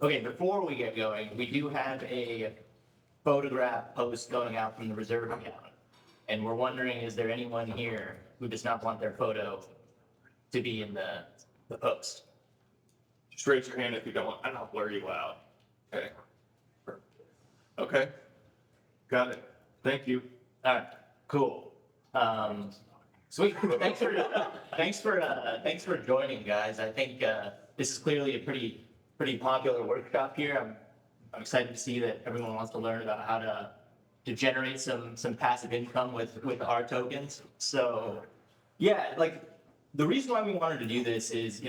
Okay, before we get going, we do have a photograph post going out from the reserve account. And we're wondering, is there anyone here who does not want their photo to be in the post? Just raise your hand if you don't want. I'll blur you out. Okay. Okay. Got it. Thank you. All right, cool. Sweet. Thanks for joining, guys. I think this is clearly a pretty popular workshop here. I'm excited to see that everyone wants to learn about how to generate some passive income with RTokens. So yeah, like the reason why we wanted to do this is,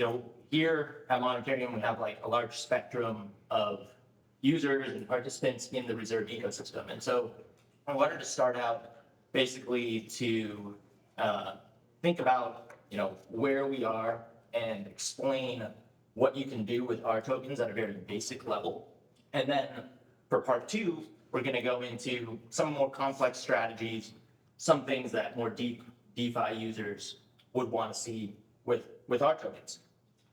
here at Monetarium we have like a large spectrum of users and participants in the reserve ecosystem, and so I wanted to start out basically to think about where we are and explain what you can do with RTokens at a very basic level. And then for part two, we're going to go into some more complex strategies, some things that more deep DeFi users would want to see with RTokens.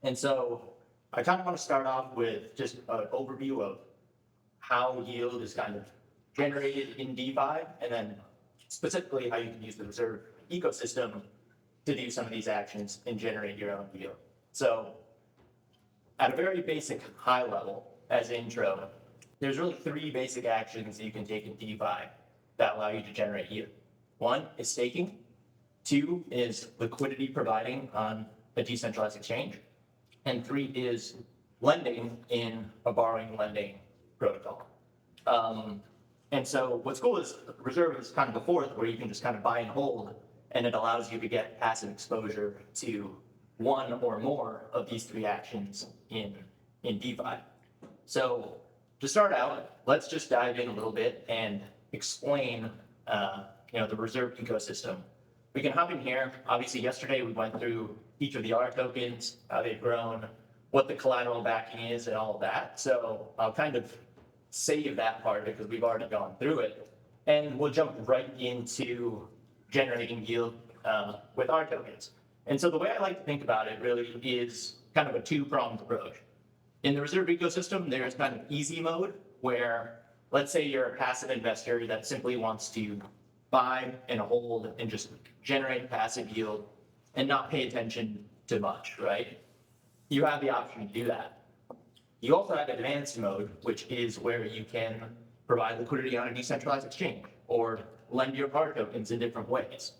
And so I kind of want to start off with just an overview of how yield is kind of generated in DeFi, and then specifically how you can use the reserve ecosystem to do some of these actions and generate your own yield. So at a very basic high level, as intro, there's really three basic actions that you can take in DeFi that allow you to generate yield. One is staking. Two is liquidity providing on a decentralized exchange. And three is lending in a borrowing lending protocol. And so what's cool is reserve is kind of the fourth, where you can just kind of buy and hold, and it allows you to get passive exposure to one or more of these three actions in DeFi. So to start out, let's just dive in a little bit and explain the reserve ecosystem. We can hop in here. Obviously, yesterday we went through each of the RTokens, how they've grown, what the collateral backing is, and all of that. So I'll kind of save that part because we've already gone through it, and we'll jump right into generating yield with RTokens. And so the way I like to think about it really is kind of a two-pronged approach. In the reserve ecosystem, there's kind of easy mode, where let's say you're a passive investor that simply wants to buy and hold and just generate passive yield and not pay attention to much, right? You have the option to do that. You also have advanced mode, which is where you can provide liquidity on a decentralized exchange or lend your RTokens in different ways.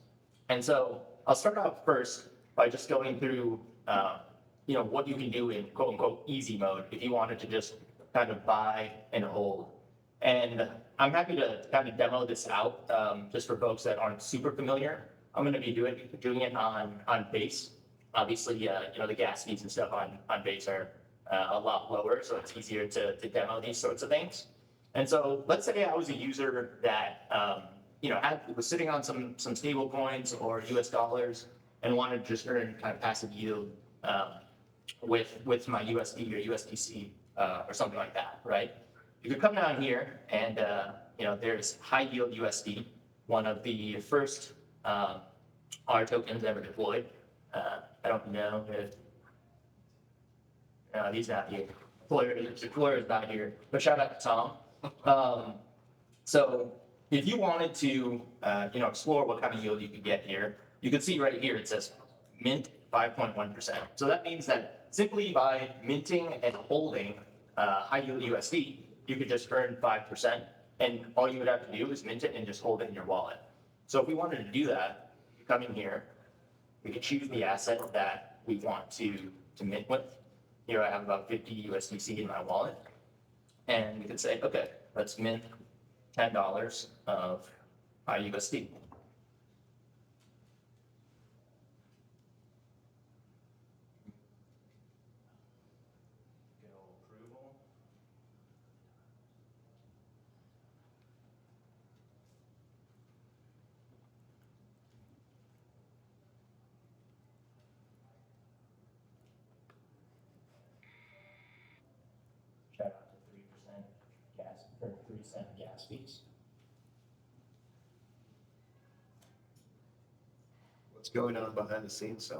And so I'll start out first by just going through what you can do in quote unquote easy mode if you wanted to just kind of buy and hold. And I'm happy to kind of demo this out just for folks that aren't super familiar. I'm going to be doing it on Base. Obviously, the gas fees and stuff on Base are a lot lower, so it's easier to demo these sorts of things. And so let's say I was a user that was sitting on some stable coins or US dollars and wanted to just earn kind of passive yield with my USD or USDC or something like that, right? You could come down here and there's high yield USD, one of the first RTokens ever deployed. I don't know if he's not here. Deployer is not here, but shout out to Tom. So if you wanted to explore what kind of yield you could get here, you can see right here it says mint 5.1%. So that means that simply by minting and holding high yield USD, you could just earn 5%, and all you would have to do is mint it and just hold it in your wallet. So if we wanted to do that, you come in here, we could choose the asset that we want to mint with. Here I have about 50 USDC in my wallet, and we could say, okay, let's mint $10 of USD. Shout out to 3% gas or 3% gas fees. What's going on behind the scenes?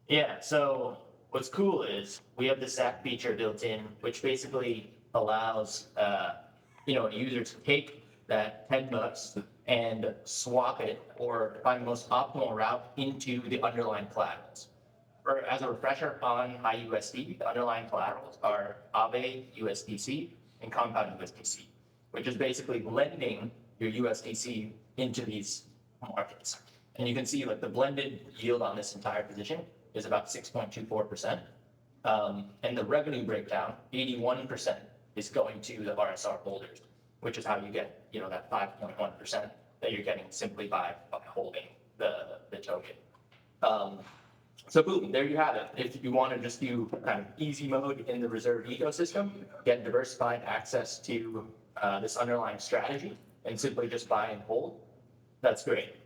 Yeah, so what's cool is we have the SAC feature built in, which basically allows, a user to take that $10 and swap it or find the most optimal route into the underlying collaterals. For, as a refresher on IUSD, the underlying collaterals are Aave USDC and Compound USDC, which is basically lending your USDC into these markets. And you can see like the blended yield on this entire position is about 6.24%. And the revenue breakdown, 81% is going to the RSR holders, which is how you get, that 5.1% that you're getting simply by holding the token. So boom, there you have it. If you want to just do kind of easy mode in the reserve ecosystem, get diversified access to this underlying strategy and simply just buy and hold, that's great.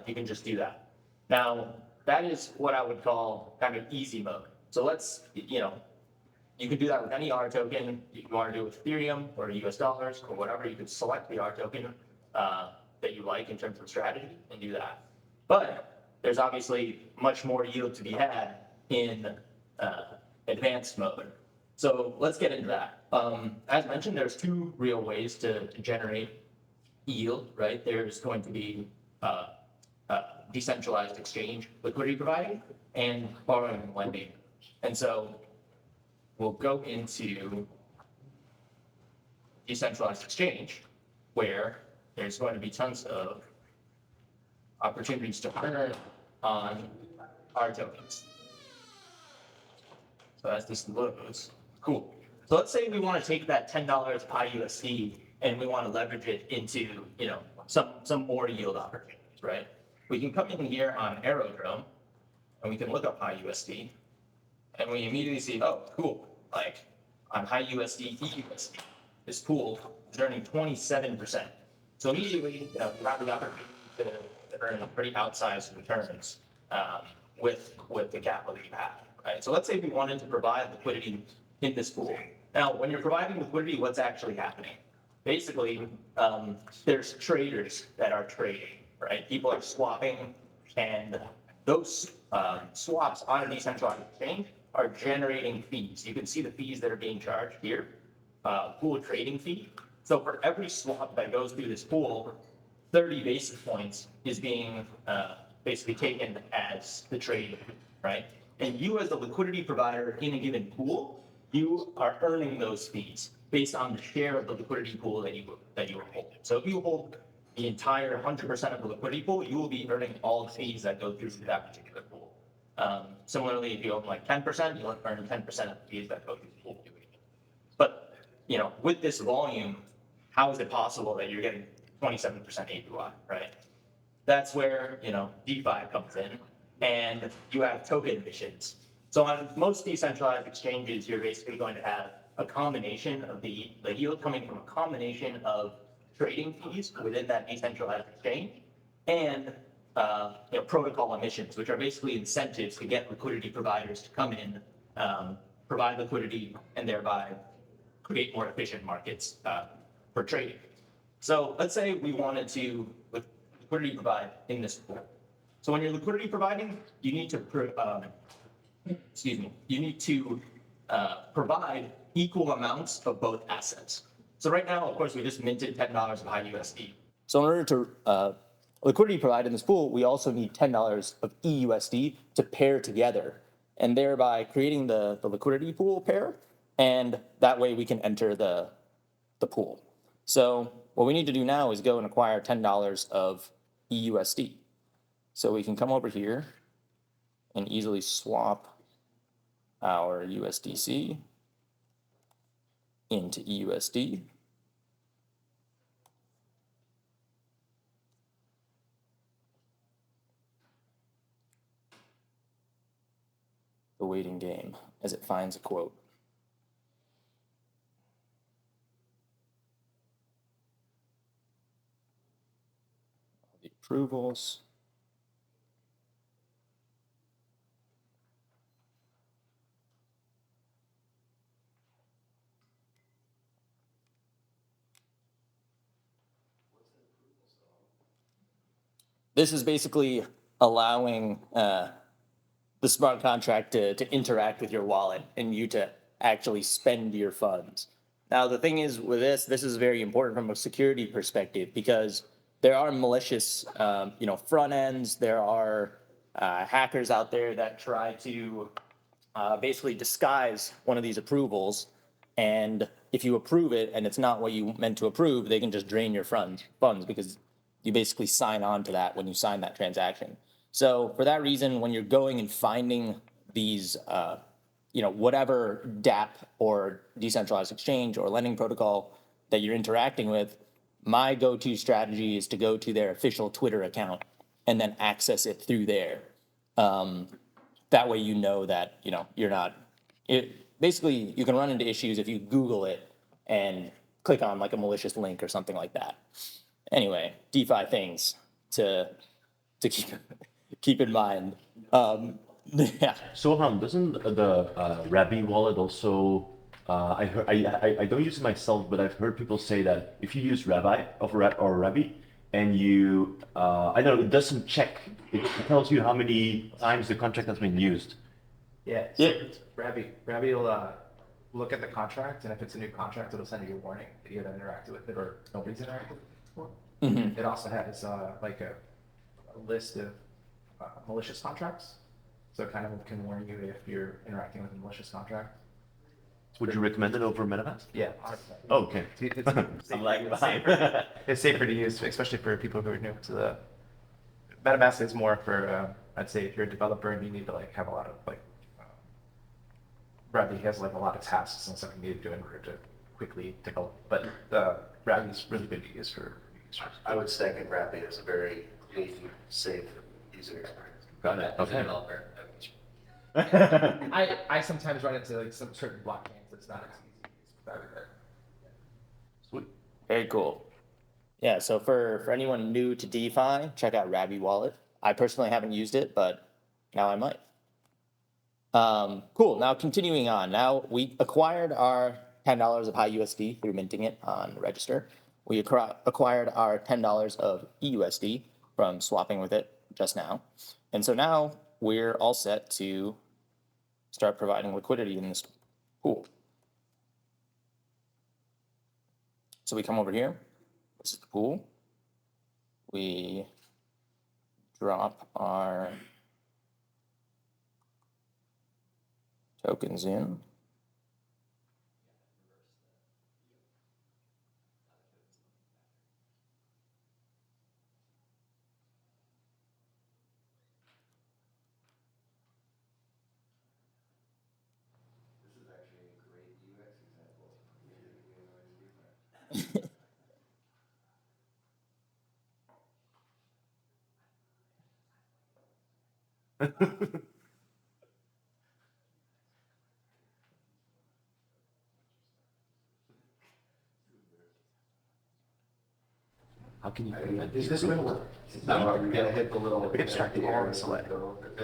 You can just do that. Now, that is what I would call kind of easy mode. So let's, you can do that with any R token. If you want to do it with Ethereum or US dollars or whatever, you can select the R token that you like in terms of strategy and do that. But there's obviously much more yield to be had in advanced mode. So let's get into that. As mentioned, there's two real ways to generate yield, right? There's going to be decentralized exchange liquidity providing and borrowing and lending. And so we'll go into decentralized exchange where there's going to be tons of opportunities to earn on our tokens. So as this loads, cool. So let's say we want to take that $10 PyUSD and we want to leverage it into, some more yield opportunities, right? We can come in here on Aerodrome and we can look up PyUSD and we immediately see, oh, cool. Like on HiUSD, EUSD, this pool is earning 27%. So immediately, you have the opportunity to earn pretty outsized returns with the capital that you have, right? So let's say we wanted to provide liquidity in this pool. Now, when you're providing liquidity, what's actually happening? Basically, there's traders that are trading, right? People are swapping, and those swaps on a decentralized exchange are generating fees. You can see the fees that are being charged here, pool trading fee. So for every swap that goes through this pool, 30 basis points is being basically taken as the trade, right? And you as the liquidity provider in a given pool, you are earning those fees based on the share of the liquidity pool that you are holding. So if you hold the entire 100% of the liquidity pool, you will be earning all the fees that go through that particular pool. Similarly, if you own like 10%, you'll earn 10% of the fees that go through the pool. But with this volume, how is it possible that you're getting 27% APY, right? That's where, DeFi comes in and you have token emissions. So on most decentralized exchanges, you're basically going to have a combination of the yield coming from a combination of trading fees within that decentralized exchange and protocol emissions, which are basically incentives to get liquidity providers to come in, provide liquidity, and thereby create more efficient markets for trading. So let's say we wanted to liquidity provide in this pool. So when you're liquidity providing, you need to provide equal amounts of both assets. So right now, of course, we just minted $10 of HiUSD. So in order to liquidity provide in this pool, we also need $10 of EUSD to pair together, and thereby creating the liquidity pool pair, and that way we can enter the pool. So what we need to do now is go and acquire $10 of EUSD. So we can come over here and easily swap our USDC into EUSD. The waiting game as it finds a quote. The approvals. This is basically allowing the smart contract to interact with your wallet and you to actually spend your funds. Now, the thing is with this is very important from a security perspective because there are malicious, front ends. There are hackers out there that try to basically disguise one of these approvals. And if you approve it and it's not what you meant to approve, they can just drain your funds because you basically sign on to that when you sign that transaction. So for that reason, when you're going and finding these, whatever DApp or decentralized exchange or lending protocol that you're interacting with, my go-to strategy is to go to their official Twitter account and then access it through there. That way you know that, you're not, basically you can run into issues if you Google it and click on like a malicious link or something like that. Anyway, DeFi things to keep in mind. Yeah. So doesn't the Rabby wallet also? I heard I don't use it myself, but I've heard people say that if you use Rabby, and you I don't know, it doesn't check. It tells you how many times the contract has been used. Yeah. Yeah. Rabby will look at the contract, and if it's a new contract, it'll send you a warning that you haven't interacted with it or nobody's interacted with it before. Mhm. It also has like a list of malicious contracts, so it kind of can warn you if you're interacting with a malicious contract. Would you recommend it over MetaMask? Yeah, 100%. Oh, okay. It's safer to use, especially for people who are new to the. MetaMask is more for, I'd say, if you're a developer and you need to like have a lot of like. Rabby has like a lot of tasks and stuff you need to do in order to quickly develop, but Rabby is really good to use for users. I would second Rapid as a very clean, safe user experience. Got it. As a Okay. developer, I sometimes run into like some certain blockchains that's not as easy to use without it. Sweet. Very cool. Yeah, so for anyone new to DeFi, check out Rabby Wallet. I personally haven't used it, but now I might. Cool. Now continuing on. Now we acquired our $10 of high USD through minting it on Register. We acquired our $10 of EUSD from swapping with it just now. And so now we're all set to start providing liquidity in this pool. So we come over here. This is the pool. We drop our tokens in. this is actually a great UX example. How can you? Is this going to work? No, you're gonna hit the little extract all this away.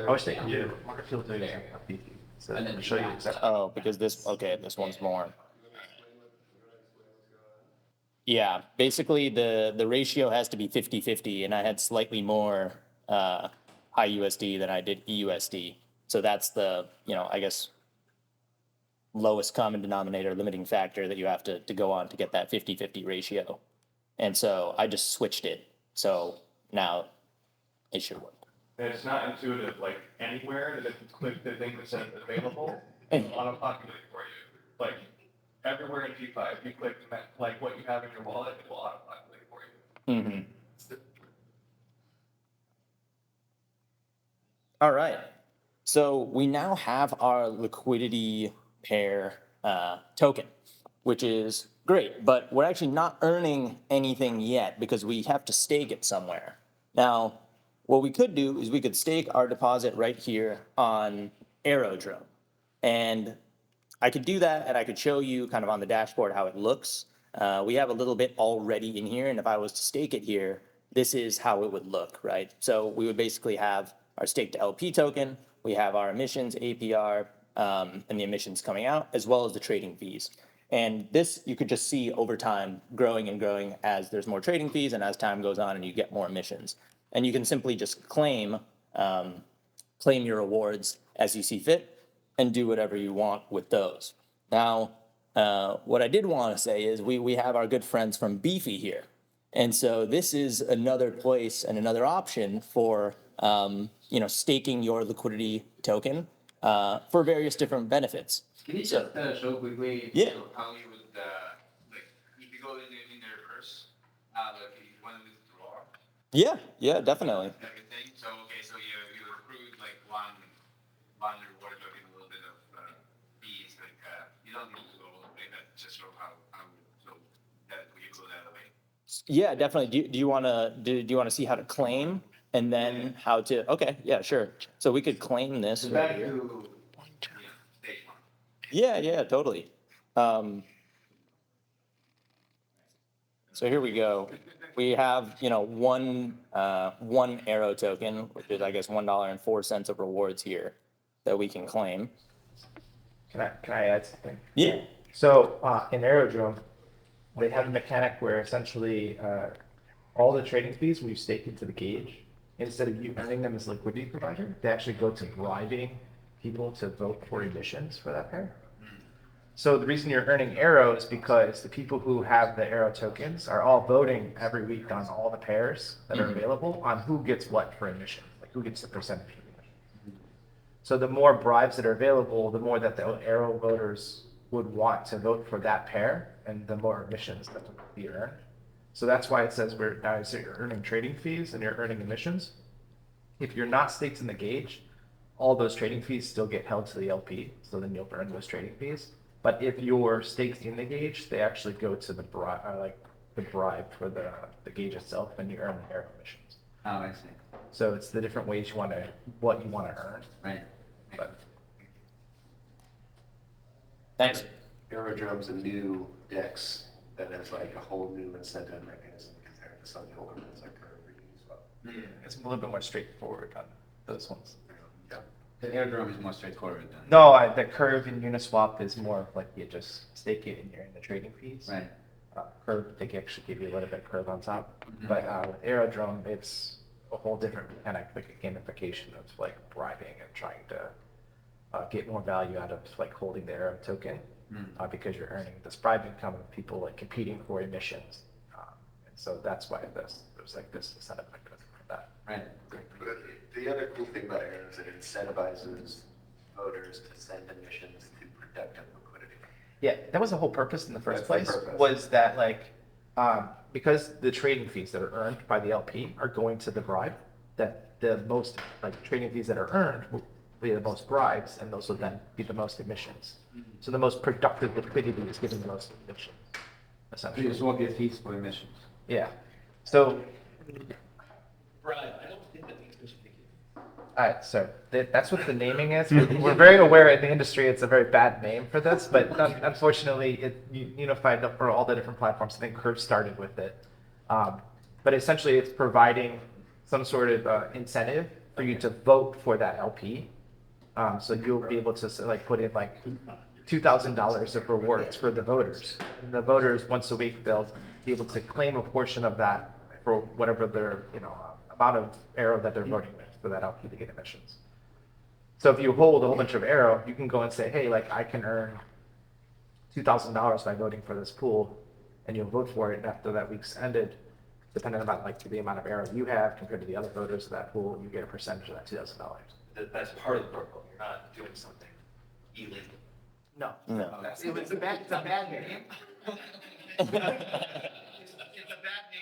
I wish they could do market field data. So then to show you exactly. Oh, because this one's more. Yeah, basically the ratio has to be 50-50, and I had slightly more high USD than I did EUSD. So that's the, I guess, lowest common denominator limiting factor that you have to go on to get that 50-50 ratio. And so I just switched it. So now it should work. And it's not intuitive, like anywhere, and if you click the thing that says available, it'll auto-populate for you. Like everywhere in DeFi, if you click like what you have in your wallet, it will auto-populate for you. Mm-hmm. All right. So we now have our liquidity pair token, which is great, but we're actually not earning anything yet because we have to stake it somewhere. Now, what we could do is we could stake our deposit right here on Aerodrome. And I could do that, and I could show you kind of on the dashboard how it looks. We have a little bit already in here, and if I was to stake it here, this is how it would look, right? So we would basically have our staked LP token, we have our emissions APR, and the emissions coming out, as well as the trading fees. And this you could just see over time growing and growing as there's more trading fees and as time goes on and you get more emissions. And you can simply just claim claim your rewards as you see fit, and do whatever you want with those. Now, what I did want to say is we have our good friends from Beefy here. And so this is another place and another option for staking your liquidity token for various different benefits. Can you So- just show quickly Yeah. how you would like if you go in the reverse, like if you want to withdraw Yeah, definitely. everything. So okay, so you accrued like one reward token, a little bit of fees. Like you don't need to go all the way. That just show how so that you go that way. Yeah, definitely. Do you want to see how to claim and then how to? Okay, yeah, sure. So we could claim this. So right back here. to stage one. Yeah, totally. So here we go. We have, one arrow token, which is, I guess, $1.04 of rewards here that we can claim. Can I add something? Yeah. So in Aerodrome, they have a mechanic where essentially all the trading fees when you stake into the gauge, instead of you earning them as a liquidity provider, they actually go to bribing people to vote for emissions for that pair. So the reason you're earning Aero is because the people who have the Aero tokens are all voting every week on all the pairs that are available on who gets what for emission, like who gets the percentage of emission. So the more bribes that are available, the more that the Aero voters would want to vote for that pair, and the more emissions that will be earned. So that's why it says you're earning trading fees and you're earning emissions. If you're not staked in the gauge, all those trading fees still get held to the LP, so then you'll earn those trading fees. But if you're staked in the gauge, they actually go to the bribe for the gauge itself, and you earn the Aero emissions. Oh, I see. So it's the different ways what you want to earn. Right. But Thanks. Aerodrome's a new DEX that has like a whole new incentive mechanism compared to some of the older ones like Curve or Uniswap. it's a little bit more straightforward on those ones. Yeah. The airdrome is more straightforward than. No, the Curve in Uniswap is more of like you just stake it and you're in the trading fees. Right. Curve, they can actually give you a little bit of Curve on top. Mhm. But with Aerodrome, it's a whole different mechanic, like a gamification of like bribing and trying to get more value out of like holding the Aero token because you're earning this bribe income of people like competing for emissions. And so that's why there's like this incentive mechanism for that. Right. But the other cool thing about Aero is it incentivizes voters to send emissions to protect their liquidity. Yeah, that was the whole purpose in the first That's the place, purpose. was that like, because the trading fees that are earned by the LP are going to the bribe, that the most, like trading fees that are earned will be the most bribes, and those will then be the most emissions. So the most productive liquidity is giving the most emissions, So you essentially. just won't get fees for emissions. Yeah, so, alright, so that's what the naming is. We're very aware in the industry it's a very bad name for this, but unfortunately it unified for all the different platforms. I think Curve started with it. But essentially it's providing some sort of incentive for you to vote for that LP. So you'll be able to like put in like $2,000 of rewards for the voters. And the voters, once a week, they'll be able to claim a portion of that for whatever their amount of Aero that they're voting with for that LP to get emissions. So if you hold a whole bunch of Aero, you can go and say, hey, like I can earn $2,000 by voting for this pool, and you'll vote for it. And after that week's ended, depending on like the amount of Aero you have compared to the other voters of that pool, you get a percentage of that $2,000. That's part of the protocol. You're not doing something illegal. No. No. It's a bad name.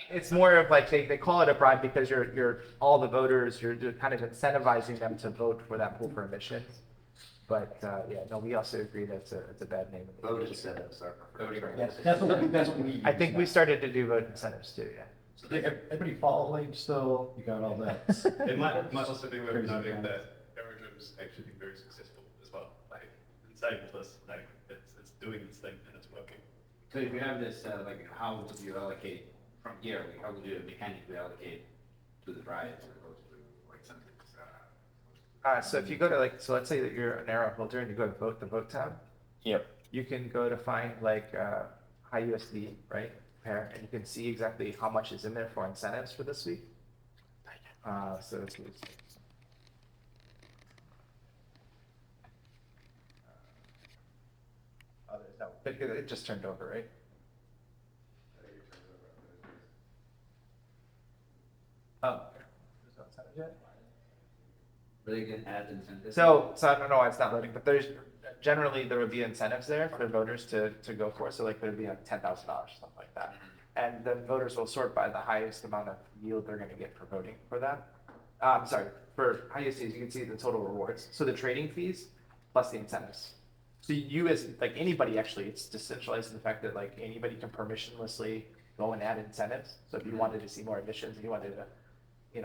It's more of like they call it a bribe because you're all the voters, you're kind of incentivizing them to vote for that pool for emissions. But yeah, no, we also agree that it's a bad name. Vote incentives are preferred. Yes. That's what we use. I think we started to do vote incentives too, yeah. So everybody following still, you got all that. It might also be worth noting that Aerodrome's actually been very successful as well. Like, inside plus, like, it's doing its thing and it's working. So if you have this, like, how would you allocate from here? Like, how would you mechanically allocate to the bribes or to like something? So if you go to so let's say that you're an Aero holder and you go to the vote tab, Yep. you can go to find like high USD, right? Pair, and you can see exactly how much is in there for incentives for this week. So It just turned over, right? Oh. There's no incentive yet? They can add incentives. So I don't know why it's not loading, but there's generally there would be incentives there for voters to go for. So like there'd be like $10,000, something like that. And then voters will sort by the highest amount of yield they're going to get for voting for that. Sorry, for highest fees, you can see the total rewards. So the trading fees plus the incentives. So you as like anybody actually, it's decentralized in the fact that like anybody can permissionlessly go and add incentives. So if you wanted to see more emissions and you wanted to,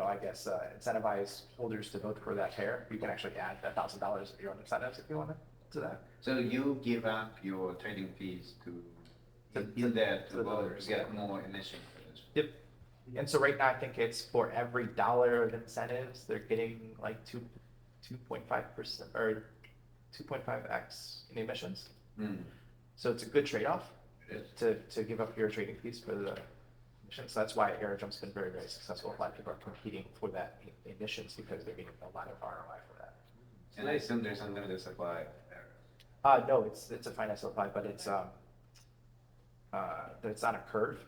I guess incentivize holders to vote for that pair, you can actually add $1,000 of your own incentives if you wanted to that. So you give up your trading fees to the voters get more emission credits. Yep. And so right now, I think it's for every dollar of incentives, they're getting like 2.5% or 2.5x in emissions. So it's a good trade-off to give up your trading fees for the emissions. So that's why AeroJump's been very, very successful. A lot of people are competing for that emissions because they're getting a lot of ROI for that. And I assume there's unlimited supply there. No, it's a finite supply, but it's on a curve,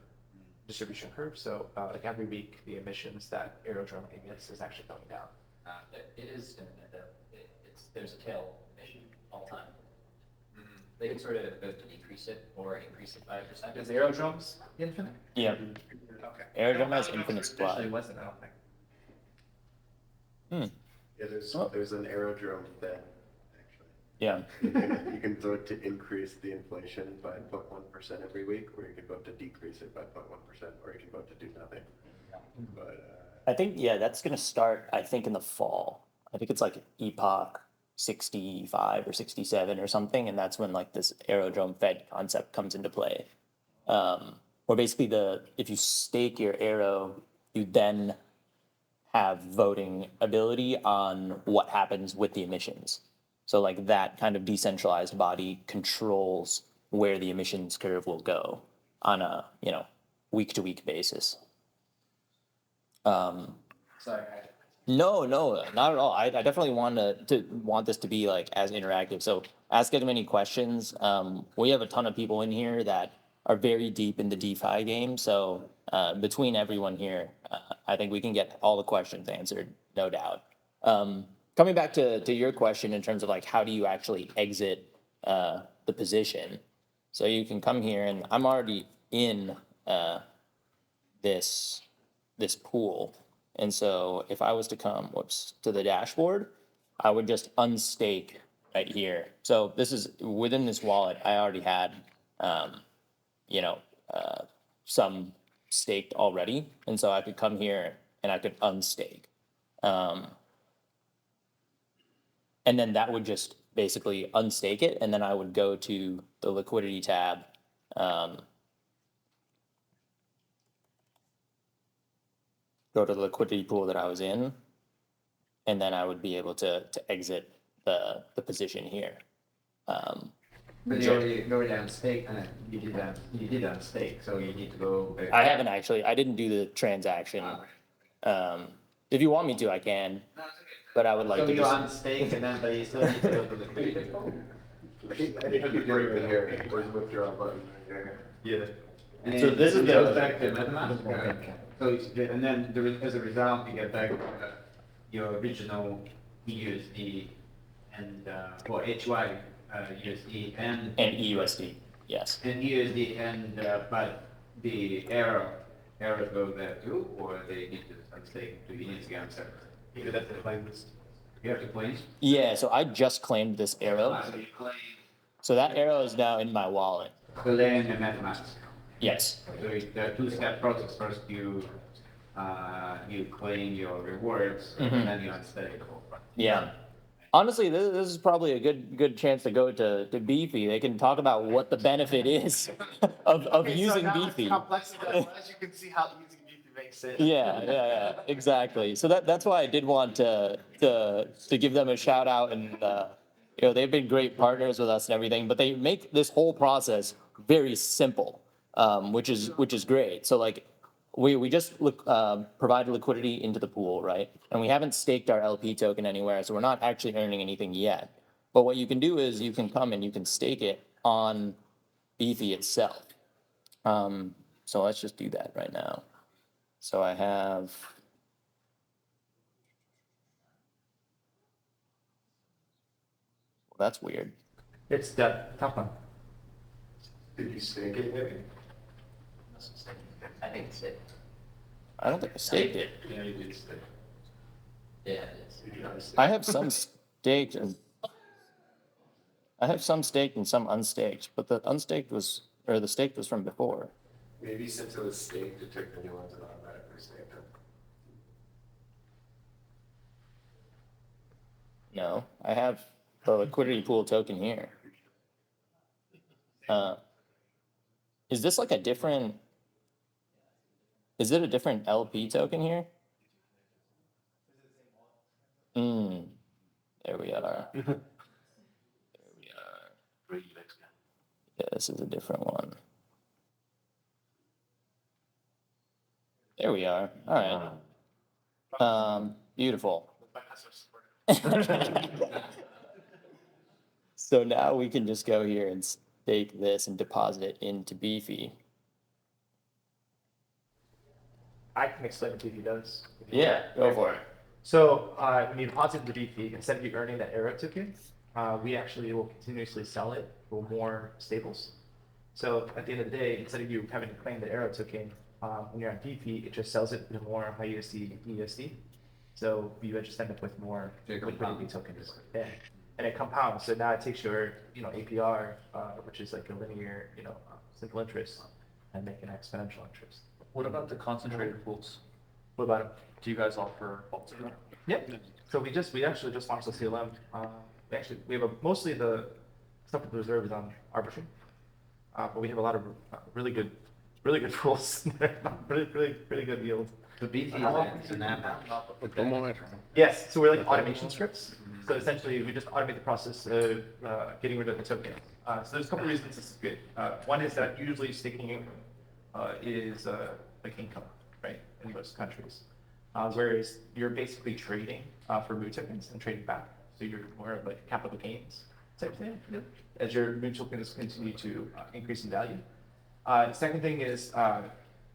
distribution curve. So like every week, the emissions that AeroDrone emits is actually going down. It is, there's a tail emission all the time. They can sort of vote to decrease it or increase it by 1%. Is AeroDrones infinite? Yeah. Okay. Aerodrome has infinite Actually supply. wasn't, I don't think. Yeah, there's an aerodrome thing, actually. Yeah. You can vote to increase the inflation by 0.1% every week, or you can vote to decrease it by 0.1%, or you can vote to do nothing. But I think, yeah, that's going to start, I think, in the fall. I think it's like Epoch 65 or 67 or something. And that's when like this aerodrome fed concept comes into play. Or basically if you stake your arrow, you then have voting ability on what happens with the emissions. So like that kind of decentralized body controls where the emissions curve will go on a, week to week basis. Sorry. No, not at all. I definitely want this to be like as interactive. So ask as many questions. We have a ton of people in here that are very deep in the DeFi game. So between everyone here, I think we can get all the questions answered, no doubt. Coming back to your question in terms of like how do you actually exit the position? So you can come here, and I'm already in this pool. And so if I was to come, to the dashboard, I would just unstake right here. So this is within this wallet, I already had, some staked already. And so I could come here and I could unstake. And then that would just basically unstake it. And then I would go to the liquidity tab. Go to the liquidity pool that I was in, and then I would be able to exit the position here. But you already unstake, and you did unstake, so you need to go back. I haven't actually. I didn't do the transaction. If you want me to, I can. But I would like So to you just. unstake, and then but you still need to go to the liquidity pool. I think you do it right here. Where's the withdrawal button? Right here. Yeah. And So then this is it the- goes back to MetaMask. So and then as a result, you get back your original USD and HY USD and And EUSD, yes. USD and but the error go there too, or they need to unstake. Do you need to get unstake? You have to claim this. You have to claim. Yeah, so I just claimed this arrow. So you claim. So that arrow is now in my wallet. So they're in the MetaMask. Yes. So the two-step process. First, you claim your rewards, and then you unstake. Yeah. Honestly, this is probably a good chance to go to Beefy. They can talk about what the benefit is of using Beefy. Complex enough, as you can see how using Beefy makes sense. Yeah, exactly. So that's why I did want to give them a shout out, and they've been great partners with us and everything. But they make this whole process very simple, which is great. So like we just provide liquidity into the pool, right? And we haven't staked our LP token anywhere, so we're not actually earning anything yet. But what you can do is you can come and you can stake it on Beefy itself. So let's just do that right now. So I have. Well, that's weird. It's the top one. Did you stake it maybe? I think it's it. I don't think I staked it. Yeah, you did stake. Yeah, it is. Did you not stake? I have some staked and some unstaked, but the unstaked was, or the staked was from before. Maybe since it was staked, it took the new ones and automatically staked them. No, I have the liquidity pool token here. Is this like a different? Is it a different LP token here? There we are. There we are. Yeah, this is a different one. There we are. All right. Beautiful. So now we can just go here and stake this and deposit it into Beefy. I can explain what BV does. Yeah, go for it. So when you deposit the BV, instead of you earning that Arrow token, we actually will continuously sell it for more stables. So at the end of the day, instead of you having to claim the Arrow token, when you're on BV, it just sells it for more high USD. So you just end up with more liquidity tokens. Yeah. And it compounds. So now it takes your, APR, which is like a linear, simple interest, and make an exponential interest. What about the concentrated pools? What about it? Do you guys offer vaults of them? Yep. So we actually just launched the CLM. We have mostly the stuff with the reserve is on Arbitrum, but we have a lot of really good pools. really good yield. So BT is an app. Yes. So we're like automation scripts. So essentially, we just automate the process of getting rid of the token. So there's a couple reasons this is good. One is that usually staking is like income, right, in most countries. Whereas you're basically trading for moon tokens and trading back. So you're more of like capital gains type thing as your moon tokens continue to increase in value. The second thing is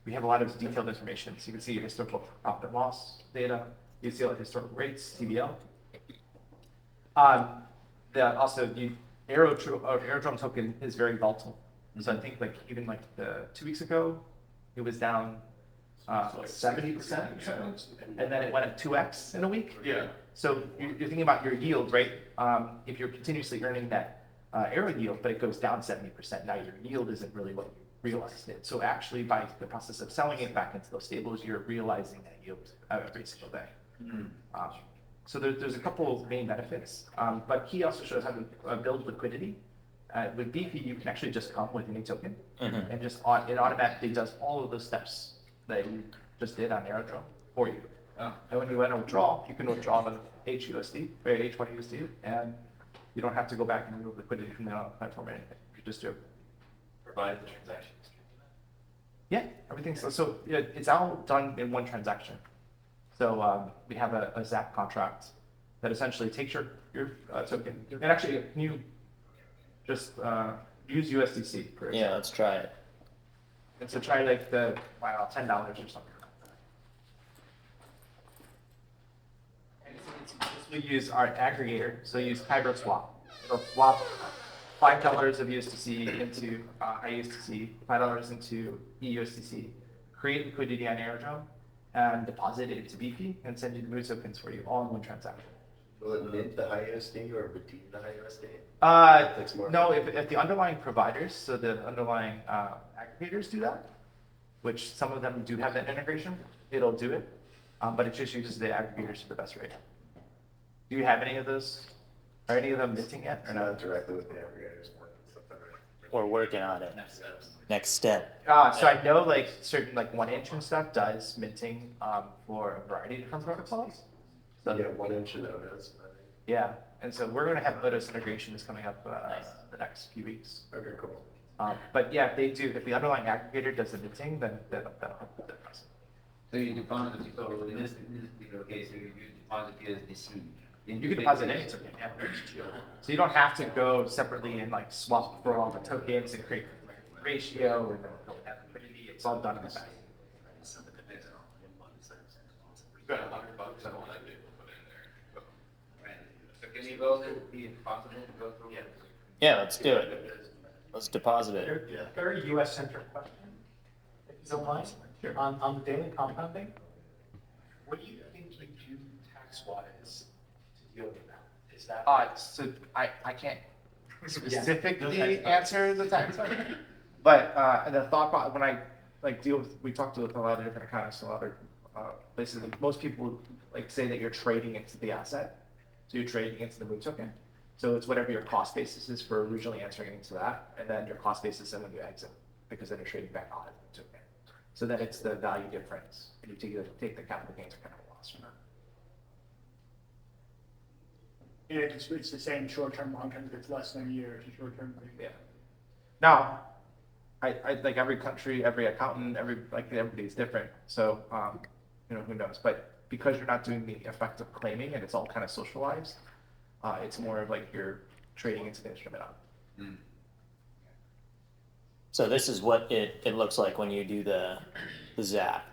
we have a lot of detailed information. So you can see historical profit and loss data. You see all the historical rates, TBL. Also, the Aerodrome token is very volatile. So I think even 2 weeks ago, it was down 70%, and then it went at 2x in a week. Yeah. So you're thinking about your yield, right? If you're continuously earning that Aero yield, but it goes down 70%, now your yield isn't really what you realized it. So actually, by the process of selling it back into those stables, you're realizing that yield every single day. So there's a couple of main benefits, but he also shows how to build liquidity. With Beefy, you can actually just come with any token, and just it automatically does all of those steps that you just did on Aerodrome for you. And when you want to withdraw, you can withdraw the HUSD, or H1USD, and you don't have to go back and remove liquidity from the platform or anything. You just do. Provide the transaction. Yeah, everything's so it's all done in one transaction. So we have a ZAP contract that essentially takes your token. And actually, can you just use USDC for example? Yeah, let's try it. And so try like the $10 or something. And we use our aggregator. So use hybrid swap. It'll swap $5 of USDC into IUSDC, $5 into EUSDC, create liquidity on Aerodrome, and deposit it into BP and send you the moon tokens for you all in one transaction. Will it mint the high USD or redeem the high USD? No, if the underlying providers, so the underlying aggregators do that, which some of them do have that integration, it'll do it, but it just uses the aggregators for the best rate. Do you have any of those? Are any of them minting yet or Not not? directly with the aggregators. We're working on it. Next step. So I know certain 1inch and stuff does minting for a variety of different protocols. So Yeah, 1inch and Otis. yeah, and so we're going to have Otis integrations coming up the next few weeks. Okay, cool. But yeah, if they do, if the underlying aggregator does the minting, then that'll help with the process. So you deposit, so in this particular case, you deposit USDC. You can deposit any token, yeah. So you don't have to go separately and swap for all the tokens and create ratio and they'll have liquidity. It's all done in the back. Spend $100 on what I did, put in there. Right. So can you go through, be it possible to go through? Yeah, let's do it. Let's deposit it. Very US-centric question, if you don't mind. On the daily compounding, what do you think you do tax-wise to deal with that? Is that? So I can't specifically answer the tax question, but the thought when I like deal with, we talk to a lot of different economists, a lot of places. Most people like say that you're trading into the asset, so you're trading into the moon token. So it's whatever your cost basis is for originally entering into that, and then your cost basis then when you exit, because then you're trading back on it token. So then it's the value difference, and you take the capital gains or capital loss from that. Yeah, it's the same short-term, long-term, if it's less than a year, it's a short-term thing. Yeah. Now, I like every country, every accountant, everybody's different. So, who knows? But because you're not doing the effect of claiming and it's all kind of socialized, it's more of like you're trading into the instrument on. So this is what it looks like when you do the zap.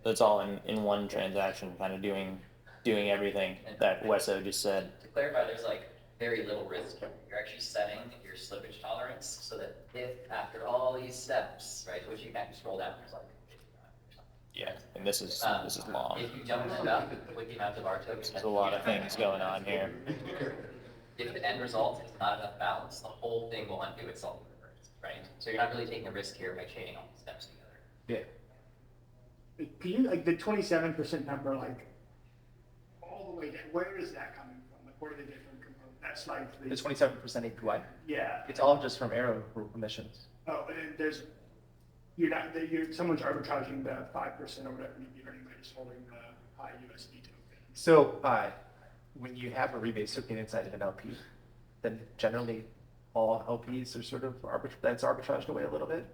It's all in one transaction, kind of doing everything that Wesso just said. To clarify, there's like very little risk. You're actually setting your slippage tolerance so that if after all these steps, right, which you can scroll down, there's like Yeah, and this is long. if you jump it up with the amount of RTokens, There's a lot of things going on here. if the end result is not enough balance, the whole thing will undo itself, right? So you're not really taking a risk here by chaining all the steps together. Yeah. Can you, like, the 27% number, like, all the way down, where is that coming from? Like, what are the different components? That's like The 27% APY. yeah. It's all just from Arrow emissions. Oh, and there's, someone's arbitraging the 5% or whatever you'd be earning by just holding the high USD token. So when you have a rebase token inside of an LP, then generally all LPs are sort of that's arbitraged away a little bit.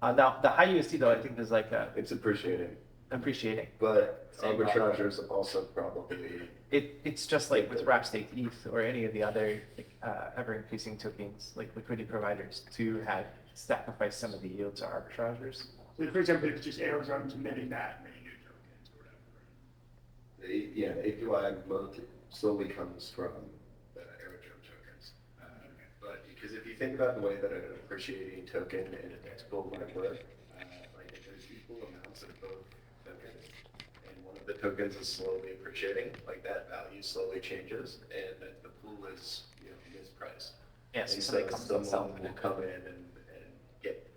Now the high USD though, I think is like It's appreciating, appreciating. but arbitragers also probably. It's just like with wrap staked ETH or any of the other ever increasing tokens like liquidity providers to have sacrificed some of the yield to arbitragers. So for example, it's just Arizona minting that many new tokens or whatever. Yeah, APY slowly comes from the aerodrome tokens. But because if you think about the way that an appreciating token in a DEX pool might work, like there's equal amounts of both tokens, and one of the tokens is slowly appreciating, like that value slowly changes, and the pool is mispriced. Yes, And so they come to someone will come in and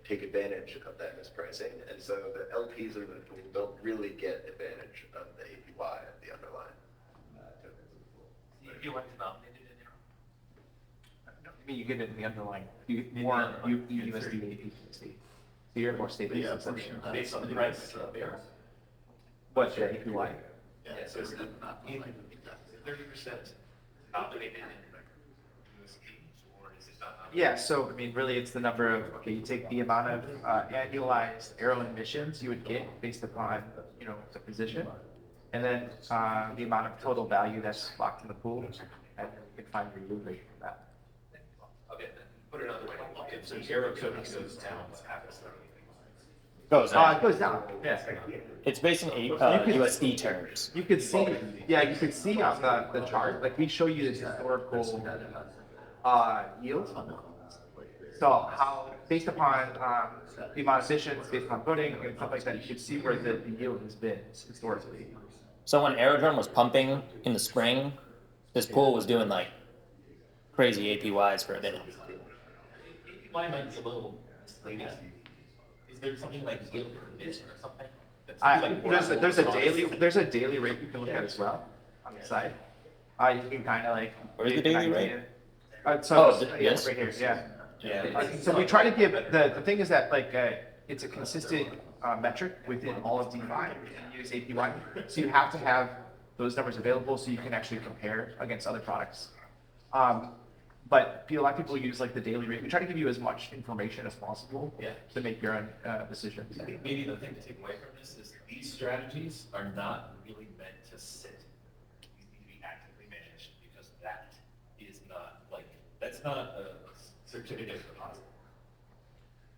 take advantage of that mispricing, and so the LPs in the pool don't really get advantage of the APY of the underlying tokens in the pool. You want denominated in there? I mean, you get it in the underlying, more USD, APC. So you're more stable. Yeah, based on the price of the What's the APY? Yeah, so it's not 30% denominated in USD, or is it not? Yeah, so I mean, really, it's the number of, okay, you take the amount of annualized Arrow emissions you would get based upon, the position, and then the amount of total value that's locked in the pool, and then you can find your yield rate from that. Okay, then put it another way. If the Arrow token goes down, what happens? It goes down, yeah. It's based on USD terms. You could see, you could see on the chart, like we show you the historical yield. So how, based upon the amount of sessions, based on voting and stuff like that, you could see where the yield has been historically. So when Aerodrome was pumping in the spring, this pool was doing like crazy APYs for a bit. My mind's a little misleading. Is there something like yield permission or something? There's a daily rate you can look at as well on the side. You can kind of like. Where's the daily rate? Yes, right here, yeah. So we try to give, the thing is that like, it's a consistent metric within all of DeFi and use APY. So you have to have those numbers available so you can actually compare against other products. But a lot of people use like the daily rate. We try to give you as much information as possible to make your own decisions. Maybe the thing to take away from this is these strategies are not really meant to sit. These need to be actively managed because that is not like, that's not a certificate of deposit.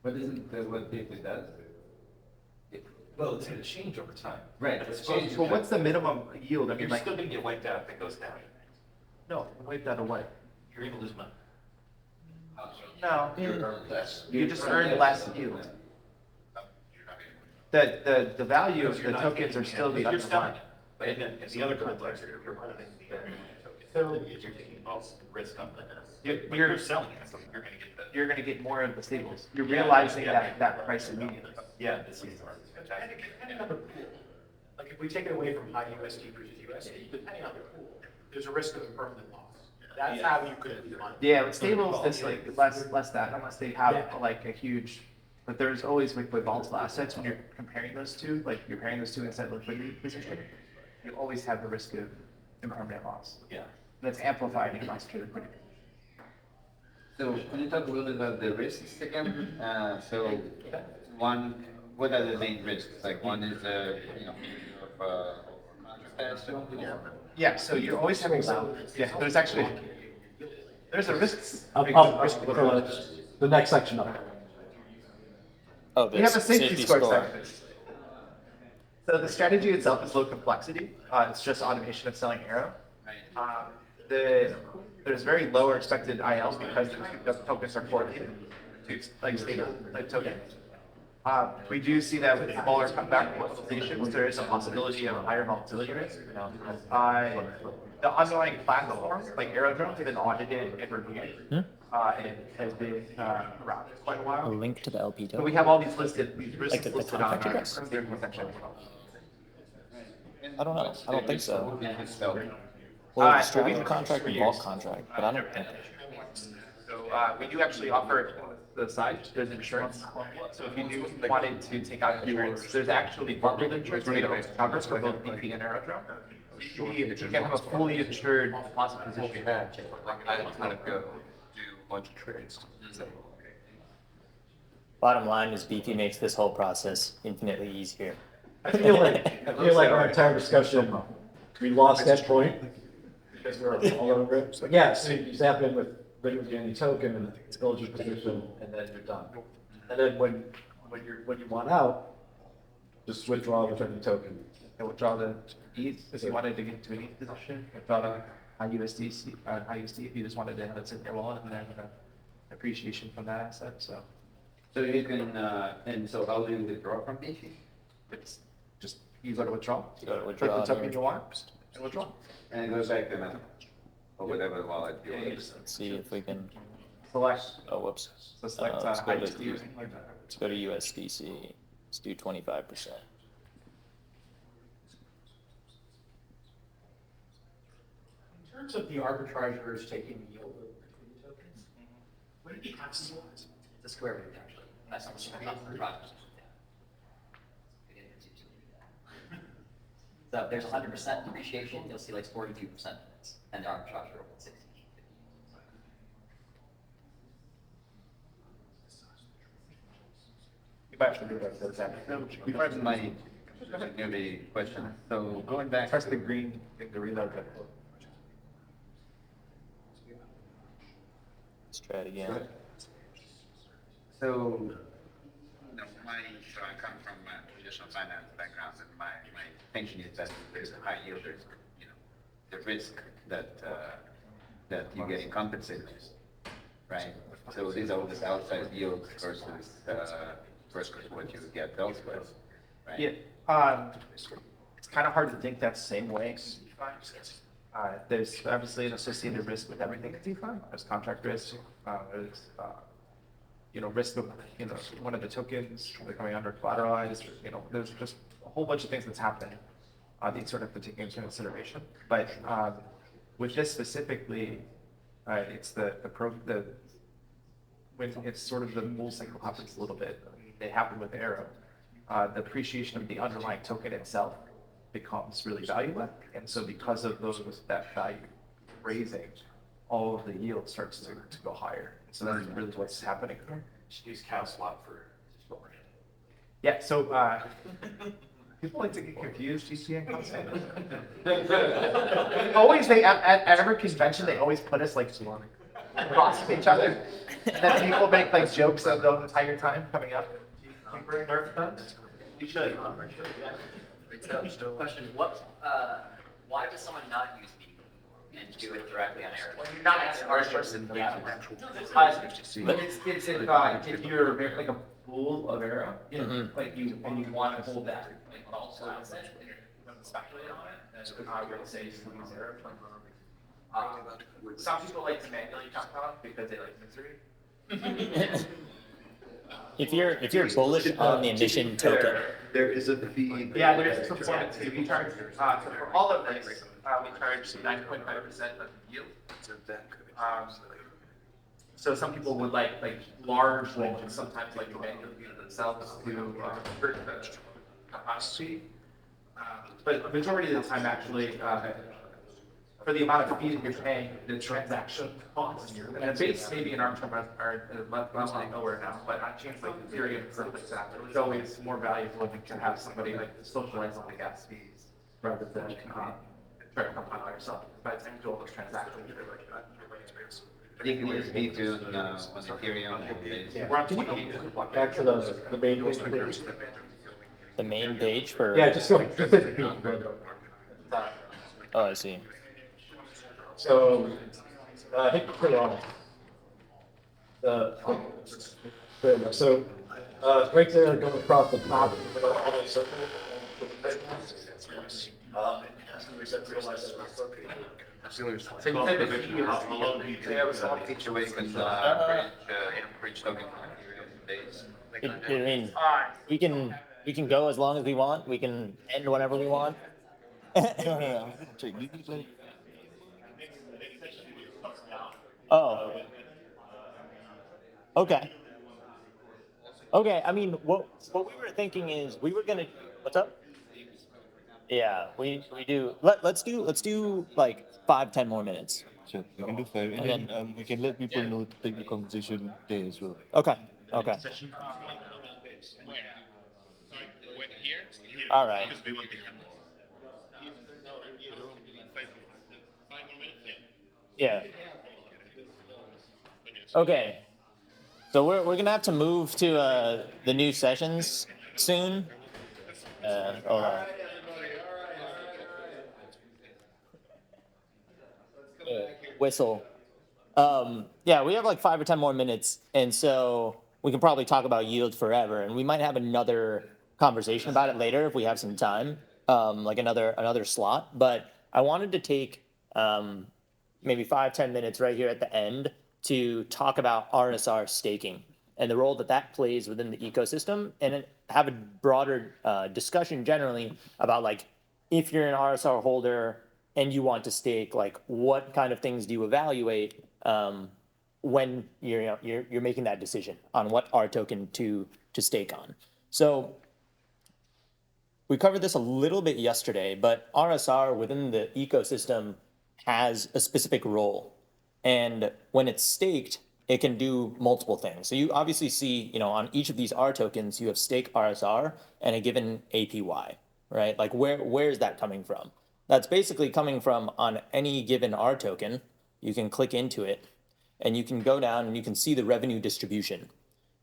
What isn't what DeFi does? Well, it's gonna change over time. Right, it's changed. Well, what's the minimum yield? I mean, You're like, still gonna get wiped out if it goes down. no, wipe that away. You're gonna lose money. No, Less. you just earn less yield. The value of the tokens are still the You're selling underlying. it. But in the other context, you're running the token. You're taking all the risk on that. But you're selling it, so you're gonna get the. You're gonna get more of the stables. You're realizing that price immediately. Yeah, this is. Depending on the pool, like if we take it away from high USD versus USD, depending on the pool, there's a risk of a permanent loss. That's how you could lose money. Yeah, with stables, it's like less that, unless they have like a huge, but there's always with volatile assets, when you're comparing those two, like you're comparing those two inside liquidity position, you always have the risk of impermanent loss. Yeah. And it's amplified in concentrated liquidity. So can you talk a little bit about the risks again? So one, what are the main risks? Like one is Yeah, so you're always having some, yeah, there's a risk. The next section up. Oh, We have a this safety score section. So the strategy itself is low complexity. It's just automation of selling Arrow. There's very low expected ILs because the tokens are correlated to like stable like tokens. We do see that with smaller comeback capitalizations, there is a possibility of higher volatility risk. The underlying platform, like Aerodrome, has been audited and reviewed, and has been around for quite a while. A link to the LP So token. we have all these risks Like the listed on contract our address? section. I don't know. I don't think so. Well, Uh, the strategy we- contract and vault contract, but I don't think. So we do actually offer the side, there's insurance. So if you do wanted to take out insurance, there's actually bundled insurance made of covers for both BP and Aerodrome. You can have a fully insured deposit position. I don't want to go do a bunch of trades. Bottom line is BP makes this whole process infinitely easier. I feel like our entire discussion, we lost that point because we're all over it. But yeah, so you zap in with liquidity any token and it's build your position and then you're done. And then when you want out, just withdraw with any token. And withdraw the ETH if you wanted to get to an ETH position, withdraw the USD if you just wanted to have it sit in your wallet and then appreciation from that asset, so. So you can, and so how do you withdraw from BP? It's just, you go to withdraw. You go to Click withdraw the token here. you want and withdraw. And it goes back to Meta or whatever wallet you want. Let's see if we can. Select, Oh, whoops. so select Let's go to- USD or something like that. Let's go to USDC. Let's do 25%. In terms of the arbitrageurs taking yield between the tokens, what do you have to do? The square root, actually. That's So there's 100% depreciation, you'll see like 42%, and the arbitrage are over 60. You might have to do that, so that. Before my newbie question, so going back. Press the green thing to reload it. Let's try it again. So, so I come from a traditional finance background, and my thinking is that there's a high yield, there's, the risk that, that you're getting compensated, right? So these are all this outside yields versus what you get elsewhere, right? Yeah, it's kind of hard to think that same way. There's obviously an associated risk with everything in DeFi. There's contract risk, there's, risk of, one of the tokens becoming under collateralized, there's just a whole bunch of things that's happening. These sort of to take into consideration. But with this specifically, it's when it's sort of the bull cycle happens a little bit. It happened with Arrow. The appreciation of the underlying token itself becomes really valuable. And so because of that value raising, all of the yield starts to go higher. So that's really what's happening. Just use cow swap for storing. Yeah, so people like to get confused, GC and constant. Always, at every convention, they always put us like, crossing each other. And then people make like jokes of the entire time coming up. Do you think we're gonna nerf them? You should. Question, why does someone not use me and do it directly on Eric? When you're not asking our person, yeah. But it's if you're like a pool of arrow, like you want to hold that like multiple assets and you're going to speculate on it, then I would say use arrow. Some people like to manually chop off because they like misery. If you're bullish on the emission token, There is a fee. Yeah, there is a performance fee. We charge, so for all of this, we charge 9.5% of the yield. So some people would like large loans, sometimes like to manually do it themselves to hurt the cost fee. But the majority of the time, actually, for the amount of fees that you're paying, the transaction costs, and the base maybe in our term are left nowhere now, but on chains like Ethereum and stuff like that, it was always more valuable to have somebody like socialize on the gas fees rather than try to come by yourself. By the time you do all those transactions, you're like that. I think it was B2 on Ethereum. We're on 20. Back to the main page. the main page for. Yeah, just go, just hit the beat. Oh, I see. So, hit click on it. So, right there, going across the top, circle. So you said that feature where you can bridge token from Ethereum days. I mean, we can go as long as we want. We can end whenever we want. Oh. Okay. Okay. I mean, what we were thinking is we were gonna. What's up? Yeah, we do. Let's do like 5-10 more minutes. Sure, we can do 5, and then we can let people know to take the conversation there as well. Okay. Okay. All right. Yeah. Okay. So we're gonna have to move to the new sessions soon. Hold on. Whistle. Yeah, we have like 5 or 10 more minutes, and so we can probably talk about yield forever, and we might have another conversation about it later if we have some time, like another slot. But I wanted to take maybe 5-10 minutes right here at the end to talk about RSR staking and the role that that plays within the ecosystem, and have a broader discussion generally about like if you're an RSR holder and you want to stake, like what kind of things do you evaluate when you're making that decision on what R token to stake on. So we covered this a little bit yesterday, but RSR within the ecosystem has a specific role. And when it's staked, it can do multiple things. So you obviously see, on each of these R tokens, you have stake RSR and a given APY, right? Like where is that coming from? That's basically coming from on any given R token. You can click into it and you can go down and you can see the revenue distribution.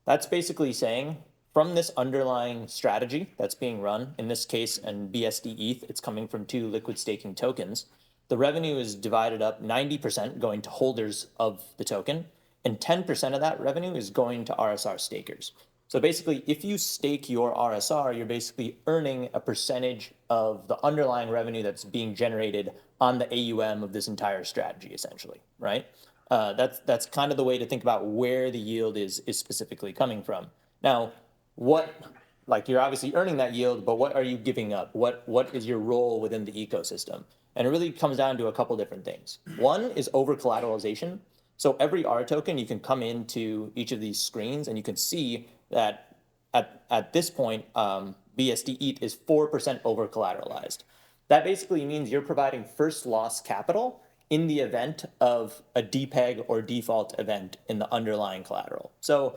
That's basically saying from this underlying strategy that's being run, in this case, and BSD ETH, it's coming from 2 liquid staking tokens. The revenue is divided up 90% going to holders of the token, and 10% of that revenue is going to RSR stakers. So basically, if you stake your RSR, you're basically earning a percentage of the underlying revenue that's being generated on the AUM of this entire strategy, essentially, right? That's kind of the way to think about where the yield is specifically coming from. Now, you're obviously earning that yield, but what are you giving up? What is your role within the ecosystem? And it really comes down to a couple different things. One is over collateralization. So every R token, you can come into each of these screens and you can see that at this point, BSD ETH is 4% over collateralized. That basically means you're providing first loss capital in the event of a depeg or default event in the underlying collateral. So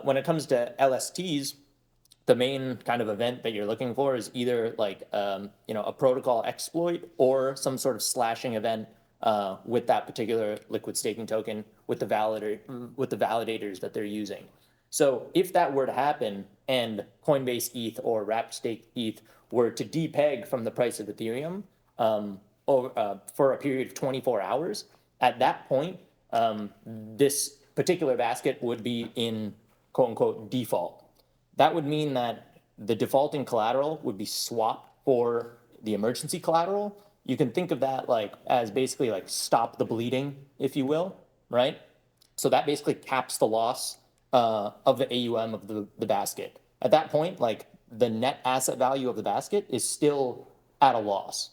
when it comes to LSTs, the main kind of event that you're looking for is either like a protocol exploit or some sort of slashing event with that particular liquid staking token with the validators that they're using. So if that were to happen and Coinbase ETH or Wrapped Stake ETH were to depeg from the price of Ethereum for a period of 24 hours, at that point, this particular basket would be in quote unquote default. That would mean that the defaulting collateral would be swapped for the emergency collateral. You can think of that like as basically like stop the bleeding, if you will, right? So that basically caps the loss of the AUM of the basket. At that point, like the net asset value of the basket is still at a loss.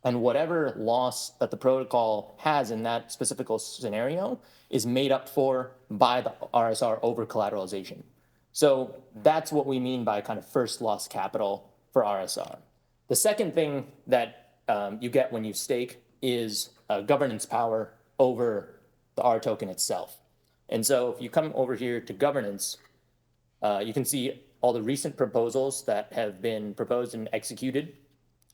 And whatever loss that the protocol has in that specific scenario is made up for by the RSR over collateralization. So that's what we mean by kind of first loss capital for RSR. The second thing that you get when you stake is governance power over the R token itself. And so if you come over here to governance, you can see all the recent proposals that have been proposed and executed.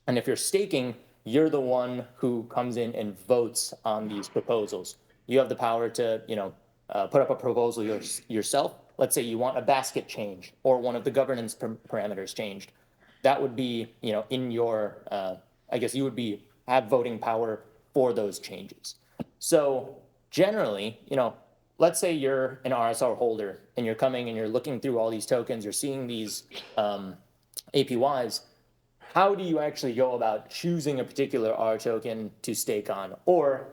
And if you're staking, you're the one who comes in and votes on these proposals. You have the power to, put up a proposal yourself. Let's say you want a basket change or one of the governance parameters changed. That would be, in your, I guess you would have voting power for those changes. So generally, let's say you're an RSR holder and you're coming and you're looking through all these tokens, you're seeing these APYs. How do you actually go about choosing a particular R token to stake on? Or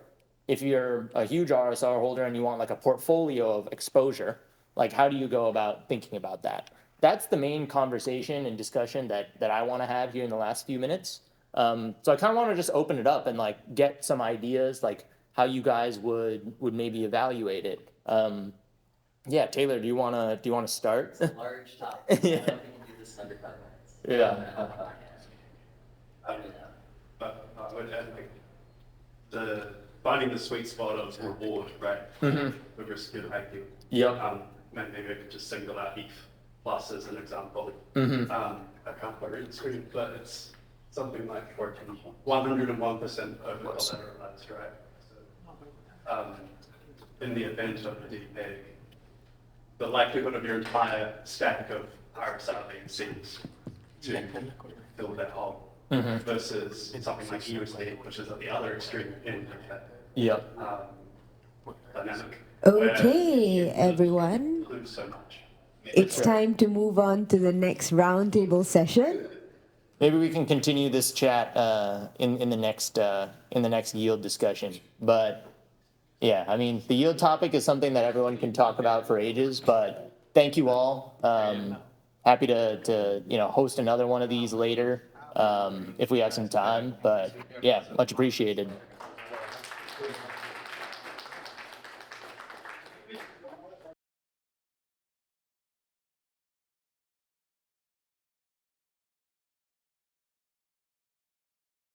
if you're a huge RSR holder and you want like a portfolio of exposure, like how do you go about thinking about that? That's the main conversation and discussion that I want to have here in the last few minutes. So I kind of want to just open it up and like get some ideas, like how you guys would maybe evaluate it. Yeah, Taylor, do you want to start? It's a large topic. Yeah. I don't think we can do this under 5 minutes. Yeah. But I would add like finding the sweet spot of reward, right? Mhm. The risk and high yield. Yep. Maybe I could just single out ETH plus as an example. Mhm. I can't quite read the screen, but it's something like 101% over collateralized, right? So, in the event of a DPEG, the likelihood of your entire stack of RSR being seized to fill that hole. Mm-hmm. Versus something like USD, which is at the other extreme end of that dynamic. Okay, everyone. Lose so much. It's time to move on to the next roundtable session. Maybe we can continue this chat in the next yield discussion. But yeah, I mean, the yield topic is something that everyone can talk about for ages. But thank you all. Happy to host another one of these later. If we have some time, but yeah, much appreciated.